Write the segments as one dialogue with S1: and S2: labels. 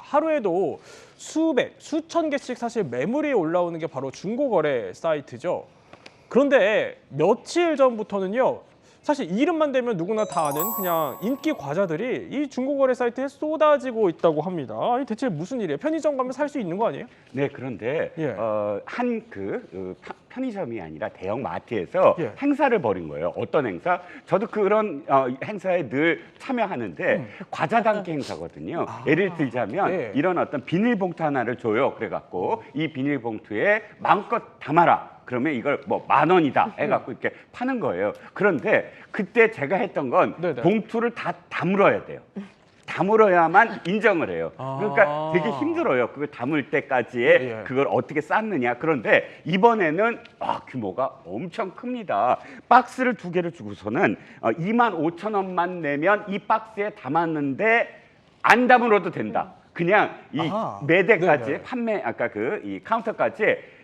S1: 하루에도 수백, 수천 개씩 사실 매물이 올라오는 게 바로 중고거래 사이트죠. 그런데 며칠 전부터는요. 사실 이름만 대면 누구나 다 아는 그냥 인기 과자들이 이 중고거래 사이트에 쏟아지고 있다고 합니다. 아니 대체 무슨 일이에요? 편의점 가면 살 수 있는 거 아니에요?
S2: 네, 그런데
S1: 예.
S2: 한 편의점이 아니라 대형 마트에서
S1: 예.
S2: 행사를 벌인 거예요. 어떤 행사? 저도 그런 행사에 늘 참여하는데 과자 담기 행사거든요. 예를 들자면
S1: 예.
S2: 이런 어떤 비닐봉투 하나를 줘요. 그래갖고 이 비닐봉투에 마음껏 담아라. 그러면 이걸 뭐 10,000원이다 해갖고 이렇게 파는 거예요. 그런데 그때 제가 했던 건
S1: 네네.
S2: 봉투를 다 다물어야 돼요. 다물어야만 인정을 해요. 그러니까 되게 힘들어요. 그걸 담을 때까지의
S1: 예.
S2: 그걸 어떻게 쌓느냐. 그런데 이번에는 규모가 엄청 큽니다. 박스를 2개를 주고서는 25,000원만 내면 이 박스에 담았는데 안 담으러도 된다. 그냥 이 매대까지
S1: 네네.
S2: 판매 이 카운터까지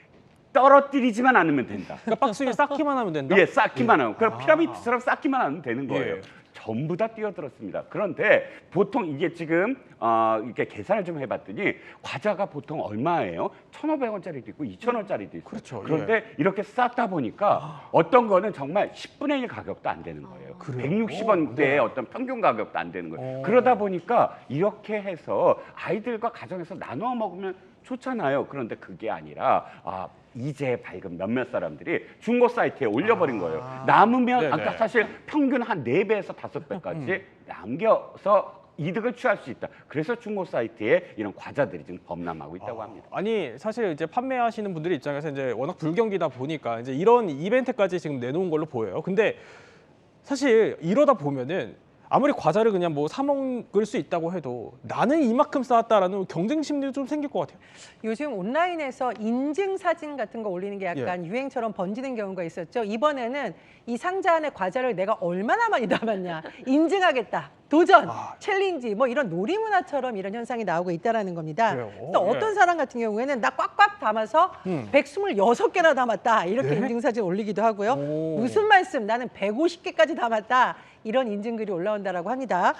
S2: 떨어뜨리지만 않으면 된다.
S1: 그러니까 박스 위에 쌓기만 하면 된다?
S2: 예, 쌓기만 하면. 그럼 피라미드처럼 쌓기만 하면 되는 거예요.
S1: 예.
S2: 전부 다 뛰어들었습니다. 그런데 보통 이게 지금 이렇게 계산을 좀 해봤더니 과자가 보통 얼마예요? 1,500원짜리도 있고 2,000원짜리도 있어요.
S1: 그렇죠.
S2: 그런데 이렇게 쌓다 보니까 어떤 거는 정말 10분의 1 가격도 안 되는 거예요.
S1: 그래요?
S2: 160원대의
S1: 네.
S2: 어떤 평균 가격도 안 되는 거예요. 그러다 보니까 이렇게 해서 아이들과 가정에서 나눠 먹으면 좋잖아요. 그런데 그게 아니라 이제 밝은 몇몇 사람들이 중고 사이트에 올려버린 거예요. 남으면
S1: 네네.
S2: 아까 사실 평균 한 4배에서 5배까지 남겨서 이득을 취할 수 있다. 그래서 중고 사이트에 이런 과자들이 지금 범람하고 있다고 합니다.
S1: 아니 사실 이제 판매하시는 분들의 입장에서 이제 워낙 불경기다 보니까 이제 이런 이벤트까지 지금 내놓은 걸로 보여요. 근데 사실 이러다 보면은 아무리 과자를 그냥 뭐 사 먹을 수 있다고 해도 나는 이만큼 쌓았다라는 경쟁 심리도 좀 생길 것 같아요.
S3: 요즘 온라인에서 인증 사진 같은 거 올리는 게 약간 유행처럼 번지는 경우가 있었죠. 이번에는 이 상자 안에 과자를 내가 얼마나 많이 담았냐 인증하겠다. 도전, 챌린지 뭐 이런 놀이문화처럼 이런 현상이 나오고 있다는 겁니다.
S1: 그래요?
S3: 또 어떤 사람 같은 경우에는 나 꽉꽉 담아서 126개나 담았다 이렇게 인증사진 올리기도 하고요. 무슨 말씀 나는 150개까지 담았다 이런 인증글이 올라온다라고 합니다.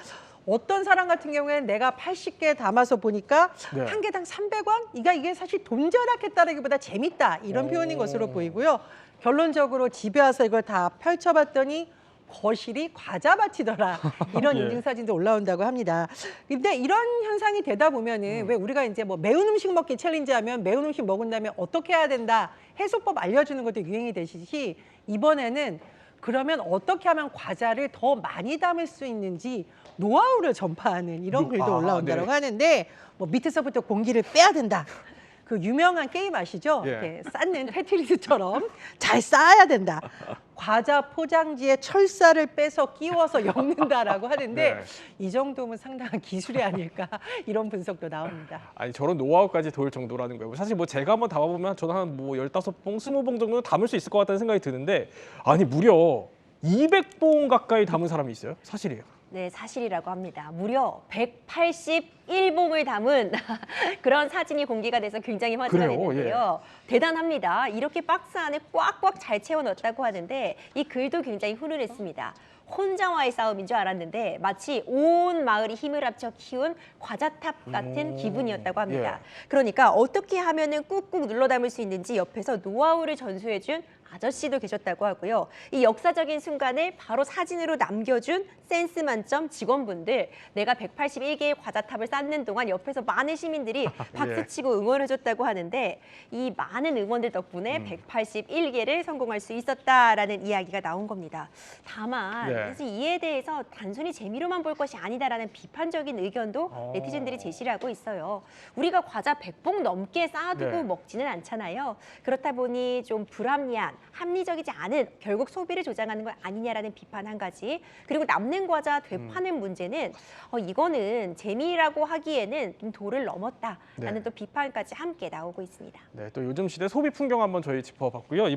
S3: 어떤 사람 같은 경우에는 내가 80개 담아서 보니까 한 개당 300원? 이게 사실 돈 절약했다라기보다 재밌다 이런 표현인 것으로 보이고요. 결론적으로 집에 와서 이걸 다 펼쳐봤더니 거실이 과자밭이더라 이런 인증사진도 올라온다고 합니다. 근데 이런 현상이 되다 보면은 왜 우리가 이제 뭐 매운 음식 먹기 챌린지 하면 매운 음식 먹은 다음에 어떻게 해야 된다 해소법 알려주는 것도 유행이 되시듯이 이번에는 그러면 어떻게 하면 과자를 더 많이 담을 수 있는지 노하우를 전파하는 이런 글도 올라온다고 하는데 뭐 밑에서부터 공기를 빼야 된다. 그 유명한 게임 아시죠? 이렇게 쌓는 테트리스처럼 잘 쌓아야 된다. 과자 포장지에 철사를 빼서 끼워서 엮는다라고 하는데 이 정도면 상당한 기술이 아닐까 이런 분석도 나옵니다.
S1: 아니 저런 노하우까지 도울 정도라는 거예요. 사실 뭐 제가 한번 담아보면 저는 한 뭐 15봉, 20봉 정도는 담을 수 있을 것 같다는 생각이 드는데 아니 무려 200봉 가까이 담은 사람이 있어요? 사실이에요?
S4: 네, 사실이라고 합니다. 무려 181봉을 담은 그런 사진이 공개가 돼서 굉장히 화제가 됐는데요. 대단합니다. 이렇게 박스 안에 꽉꽉 잘 채워 넣었다고 하는데 이 글도 굉장히 훈훈했습니다. 혼자와의 싸움인 줄 알았는데 마치 온 마을이 힘을 합쳐 키운 과자탑 같은 기분이었다고 합니다. 그러니까 어떻게 하면은 꾹꾹 눌러 담을 수 있는지 옆에서 노하우를 전수해준 아저씨도 계셨다고 하고요. 이 역사적인 순간을 바로 사진으로 남겨준 센스 만점 직원분들, 내가 181개의 과자탑을 쌓는 동안 옆에서 많은 시민들이 박수치고 응원해줬다고 하는데 이 많은 응원들 덕분에 181개를 성공할 수 있었다라는 이야기가 나온 겁니다. 다만 사실 이에 대해서 단순히 재미로만 볼 것이 아니다라는 비판적인 의견도 네티즌들이 제시를 하고 있어요. 우리가 과자 100봉 넘게 쌓아두고 먹지는 않잖아요. 그렇다 보니 좀 불합리한 합리적이지 않은 결국 소비를 조장하는 것 아니냐라는 비판 한 가지. 그리고 남는 과자 되파는 문제는 이거는 재미라고 하기에는 좀 도를 넘었다라는 또 비판까지 함께 나오고 있습니다.
S1: 네, 또 요즘 시대 소비 풍경 한번 저희 짚어봤고요.